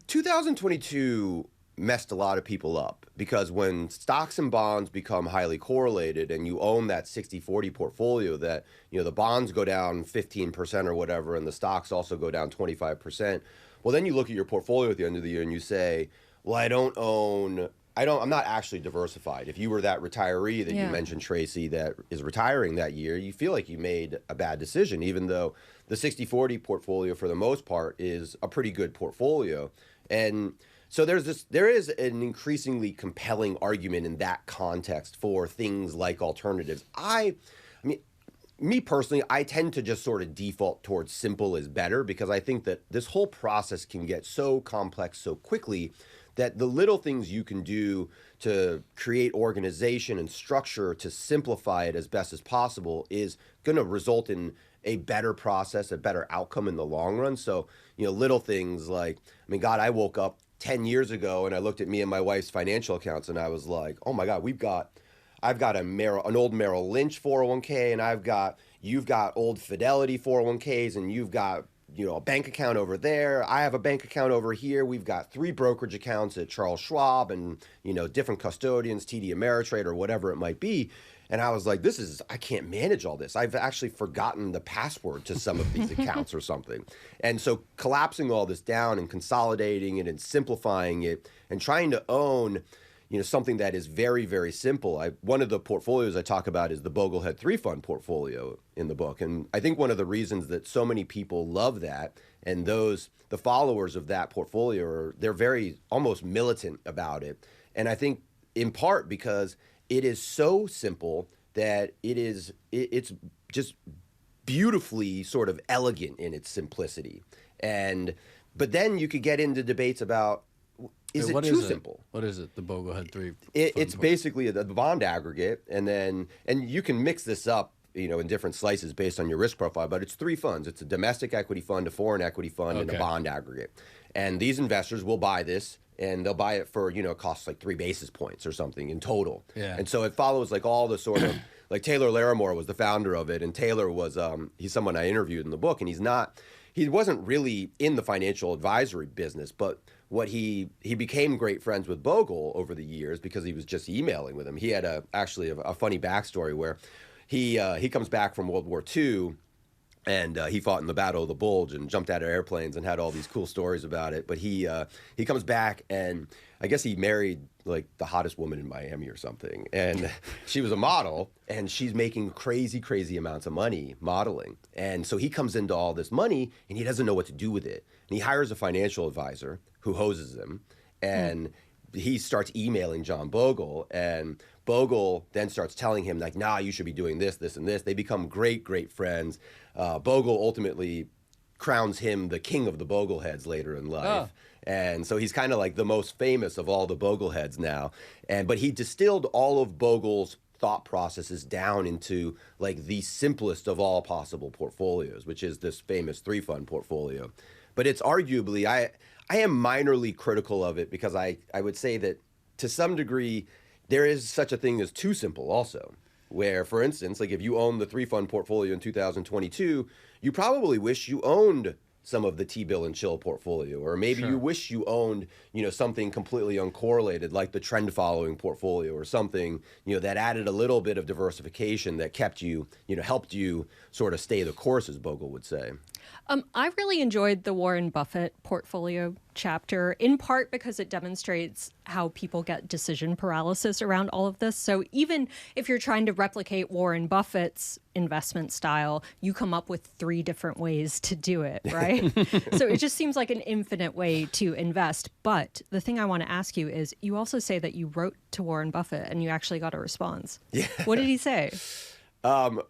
2022 messed a lot of people up, because when stocks and bonds become highly correlated and you own that 60-40 portfolio, that the bonds go down 15% or whatever and the stocks also go down 25%, well, then you look at your portfolio at the end of the year and you say, well, I'm not actually diversified. If you were that retiree that you mentioned, Tracy, that is retiring that year, you feel like you made a bad decision, even though the 60-40 portfolio for the most part is a pretty good portfolio. And so there is an increasingly compelling argument in that context for things like alternatives. I mean, me personally, I tend to just sort of default towards simple is better, because I think that this whole process can get so complex so quickly that the little things you can do to create organization and structure to simplify it as best as possible is going to result in a better process, a better outcome in the long run. So, little things like, God, I woke up 10 years ago and I looked at me and my wife's financial accounts and I was like, oh my God, I've got an old Merrill Lynch 401k, and you've got old Fidelity 401ks, and you've got a bank account over there. I have a bank account over here. We've got 3 brokerage accounts at Charles Schwab, and different custodians, TD Ameritrade or whatever it might be. And I was like, I can't manage all this. I've actually forgotten the password to some of these accounts or something. And so collapsing all this down and consolidating it and simplifying it and trying to own something that is very, very simple. One of the portfolios I talk about is the Boglehead 3 Fund portfolio in the book. And I think one of the reasons that so many people love that, and the followers of that portfolio, they're very almost militant about it. And I think in part because it is so simple that it's just beautifully sort of elegant in its simplicity. But then you could get into debates about, is it too simple? What is it? The Boglehead 3? It's basically the bond aggregate, and you can mix this up, in different slices based on your risk profile. But it's 3 funds. It's a domestic equity fund, a foreign equity fund, and a bond aggregate. And these investors will buy this, and they'll buy it for it costs like 3 basis points or something in total. Yeah. And so it follows like all the sort of like Taylor Larimore was the founder of it, and Taylor was he's someone I interviewed in the book, and he wasn't really in the financial advisory business, but what he became great friends with Bogle over the years because he was just emailing with him. He had actually a funny backstory where he comes back from World War II, and he fought in the Battle of the Bulge and jumped out of airplanes and had all these cool stories about it. But he comes back, and I guess he married like the hottest woman in Miami or something. And she was a model, and she's making crazy, crazy amounts of money modeling. And so he comes into all this money, and he doesn't know what to do with it. And he hires a financial advisor who hoses him, and he starts emailing John Bogle, and Bogle then starts telling him like, nah, you should be doing this, this, and this. They become great, great friends. Bogle ultimately crowns him the king of the Bogleheads later in life. Oh. And so he's kind of like the most famous of all the Bogleheads now. But he distilled all of Bogle's thought processes down into like the simplest of all possible portfolios, which is this famous 3-fund portfolio. But it's arguably, I am minorly critical of it because I would say that to some degree, there is such a thing as too simple also. Where, for instance, like if you own the 3-fund portfolio in 2022, you probably wish you owned some of the T-bill and chill portfolio, or maybe you wish you owned, something completely uncorrelated like the trend following portfolio or something, that added a little bit of diversification that kept you, helped you sort of stay the course, as Bogle would say. I really enjoyed the Warren Buffett portfolio chapter, in part because it demonstrates how people get decision paralysis around all of this. So even if you're trying to replicate Warren Buffett's investment style, you come up with 3 different ways to do it, right? So it just seems like an infinite way to invest. But the thing I want to ask you is, you also say that you wrote to Warren Buffett and you actually got a response. Yeah. What did he say?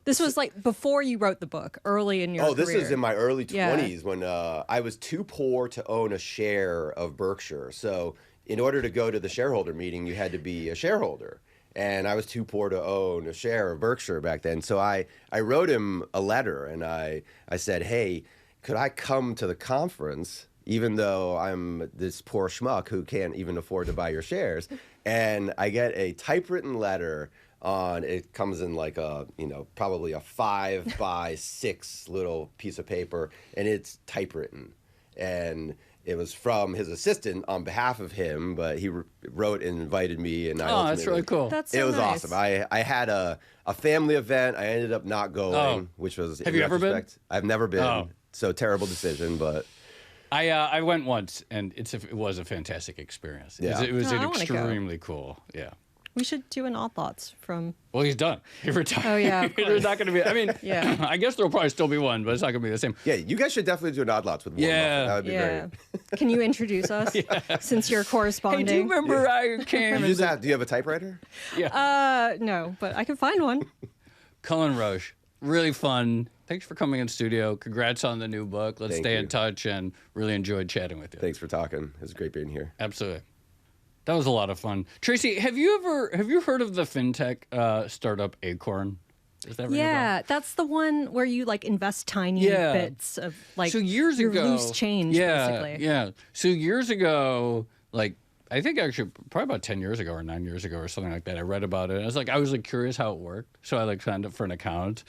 This was like before you wrote the book, early in your career. This is in my early 20s when I was too poor to own a share of Berkshire. So in order to go to the shareholder meeting, you had to be a shareholder. And I was too poor to own a share of Berkshire back then. So I wrote him a letter and I said, hey, could I come to the conference even though I'm this poor schmuck who can't even afford to buy your shares? And I get a typewritten letter it comes in like a, probably a 5x6 little piece of paper, and it's typewritten. And it was from his assistant on behalf of him, but he wrote and invited me. And that's really cool. That's so it was nice. awesome. I had a family event. I ended up not going, which was, have you ever been? I've never been. So terrible decision, but. I went once, and it was a fantastic experience. Yeah. It was I wanna extremely cool. Yeah. We should do an Odd Thoughts from... Well, he's done. He retired. Oh, yeah, of There's not going to be... I mean, Yeah. I guess there'll probably still be one, but it's not going to be the same. Yeah, you guys should definitely do an Odd Lots with Warren Buffett. That would be great. Can you introduce us since you're corresponding? Hey, do you remember I came... Do you have a typewriter? Yeah. No, but I can find one. Cullen Roche. Really fun. Thanks for coming in studio. Congrats on the new book. Let's stay in touch, and really enjoyed chatting with you. Thanks for talking. It was great being here. Absolutely. That was a lot of fun. Tracy, have you heard of the fintech startup Acorn? Is that ring a bell? That's the one where you like invest tiny bits of like years your ago, loose change, basically. Yeah. So years ago, like I think actually probably about 10 years ago or 9 years ago or something like that, I read about it. And I was curious how it worked. So I signed up for an account,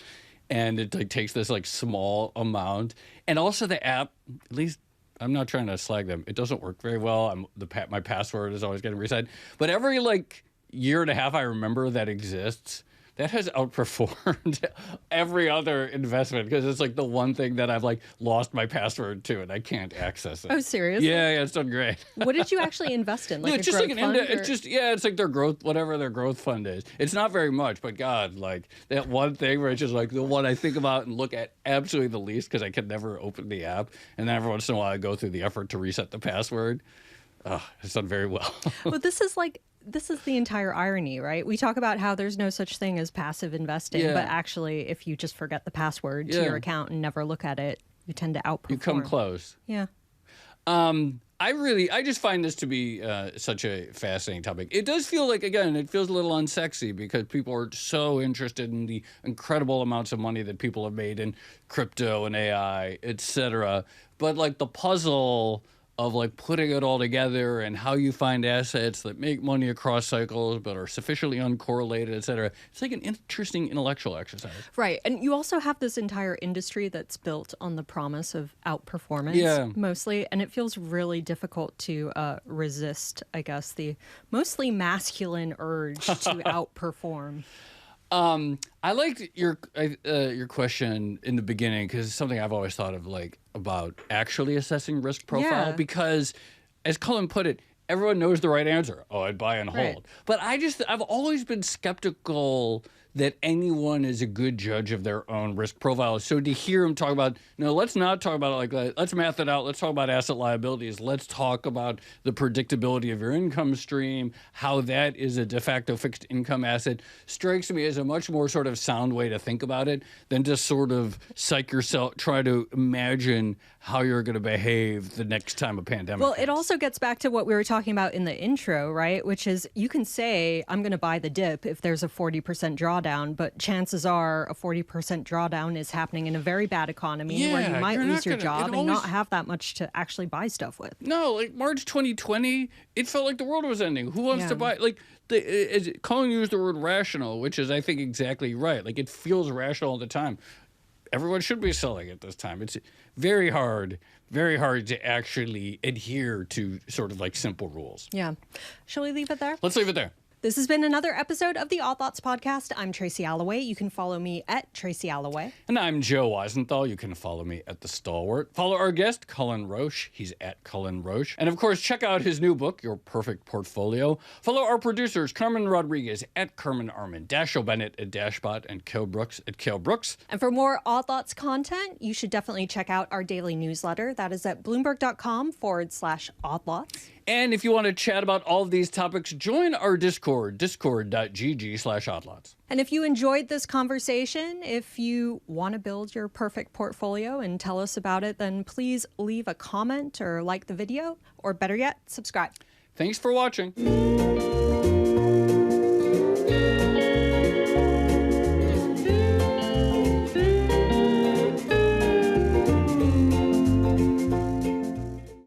and it takes this small amount. And also the app, at least I'm not trying to slag them, it doesn't work very well. My password is always getting reset. But every year and a half I remember that exists, that has outperformed every other investment, because it's the one thing that I've lost my password to and I can't access it. Oh, seriously? Yeah, it's done great. What did you actually invest in? It's just a growth fund? It's just it's their growth, whatever their growth fund is. It's not very much, but God, that one thing where it's just the one I think about and look at absolutely the least, because I can never open the app, and then every once in a while I go through the effort to reset the password. It's done very well. Well, this is the entire irony, right? We talk about how there's no such thing as passive investing, but actually, if you just forget the password to your account and never look at it, you tend to outperform. You come close. Yeah. I just find this to be such a fascinating topic. It does feel again, it feels a little unsexy, because people are so interested in the incredible amounts of money that people have made in crypto and AI, etc. But the puzzle of putting it all together and how you find assets that make money across cycles but are sufficiently uncorrelated, et cetera. It's an interesting intellectual exercise. Right. And you also have this entire industry that's built on the promise of outperformance, mostly. And it feels really difficult to resist, I guess, the mostly masculine urge to outperform. I liked your question in the beginning, because it's something I've always thought of, about actually assessing risk profile, because, as Cullen put it, everyone knows the right answer. Oh, I'd buy and hold. Right. But I've always been skeptical that anyone is a good judge of their own risk profile. So to hear him talk about, no, let's not talk about it like that. Let's math it out. Let's talk about asset liabilities. Let's talk about the predictability of your income stream, how that is a de facto fixed income asset, strikes me as a much more sort of sound way to think about it than just sort of psych yourself, try to imagine how you're going to behave the next time a pandemic Well, hits. it also gets back to what we were talking about in the intro, right? Which is, you can say, I'm going to buy the dip if there's a 40% drawdown. drawdown, but chances are a 40% drawdown is happening in a very bad economy where you Yeah, might you're lose not your gonna- it job and always- not have that much to actually buy stuff with. No, like March 2020, it felt like the world was ending. Who wants Yeah. to buy? Like, Cullen used the word rational, which is, I think, exactly right. Like, it feels rational all the time. Everyone should be selling at this time. It's very hard to actually adhere to sort of like simple rules. Yeah. Shall we leave it there? Let's leave it there. This has been another episode of the Odd Lots podcast. I'm Tracy Alloway. You can follow me at Tracy Alloway. And I'm Joe Weisenthal. You can follow me at The Stalwart. Follow our guest, Cullen Roche. He's at Cullen Roche. And of course, check out his new book, Your Perfect Portfolio. Follow our producers, Carmen Rodriguez at Carmen Armin, Dashiell Bennett at Dashbot, and Cale Brooks at Cale Brooks. And for more Odd Lots content, you should definitely check out our daily newsletter. That is at bloomberg.com/oddlots. And if you want to chat about all of these topics, join our Discord, discord.gg/oddlots. And if you enjoyed this conversation, if you want to build your perfect portfolio and tell us about it, then please leave a comment or like the video, or better yet, subscribe. Thanks for watching.